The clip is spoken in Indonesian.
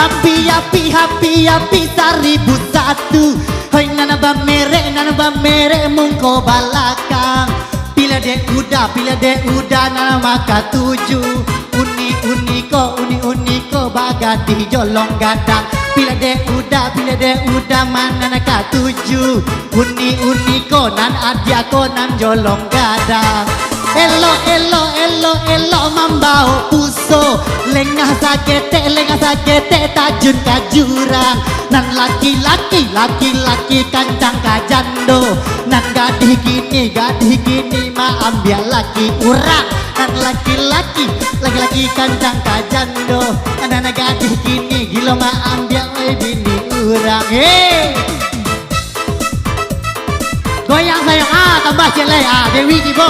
Happy 1001. Hoi nana bamere mungko balakang. Bila dek udah nana maka 7. Uni ko bagati jolong gadang. Bila dek udah mana naka 7. Uni ko nan adia ko nan jolong gadang. Elo mambao puso lengah sakete tajun kajurang. Nan laki-laki kancang kajando. Nan gadih gini ma ambil laki urang. Nan laki-laki kancang kajando. Nan gadih gini gilo ma ambil bini urang. Goyang sayang tambah celai Dewi Jibo.